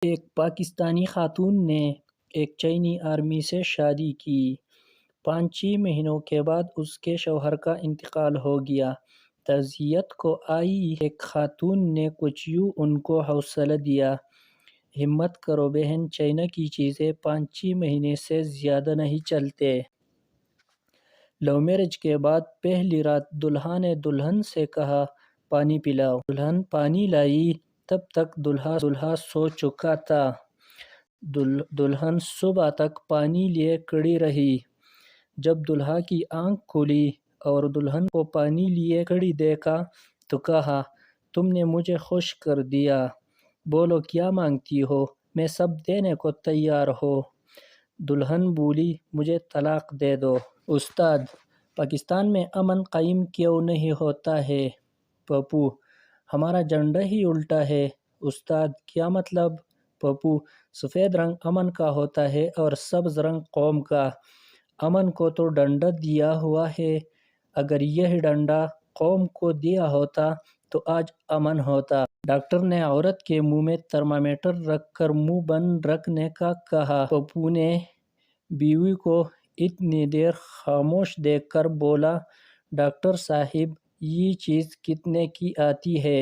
ایک پاکستانی خاتون نے ایک چینی آرمی سے شادی کی۔ 5 مہینوں کے بعد اس کے شوہر کا انتقال ہو گیا۔ تعزیت کو آئی ایک خاتون نے کچھ یوں ان کو حوصلہ دیا: ہمت کرو بہن، چائنا کی چیزیں 5 مہینے سے زیادہ نہیں چلتے۔ لو میرج کے بعد پہلی رات دولہا نے دلہن سے کہا پانی پلاؤ۔ دلہن پانی لائی، تب تک دولہا سو چکا تھا۔ دلہن صبح تک پانی لیے کھڑی رہی۔ جب دولہا کی آنکھ کھلی اور دلہن کو پانی لیے کھڑی دیکھا تو کہا تم نے مجھے خوش کر دیا، بولو کیا مانگتی ہو، میں سب دینے کو تیار ہوں۔ دلہن بولی مجھے طلاق دے دو۔ استاد: پاکستان میں امن قائم کیوں نہیں ہوتا ہے؟ پپو: ہمارا جھنڈا ہی الٹا ہے۔ استاد: کیا مطلب؟ پپو: سفید رنگ امن کا ہوتا ہے اور سبز رنگ قوم کا۔ امن کو تو ڈنڈا دیا ہوا ہے، اگر یہ ڈنڈا قوم کو دیا ہوتا تو آج امن ہوتا۔ ڈاکٹر نے عورت کے منہ میں تھرمامیٹر رکھ کر منہ بند رکھنے کا کہا۔ پپو نے بیوی کو اتنی دیر خاموش دیکھ کر بولا ڈاکٹر صاحب یہ چیز کتنے کی آتی ہے؟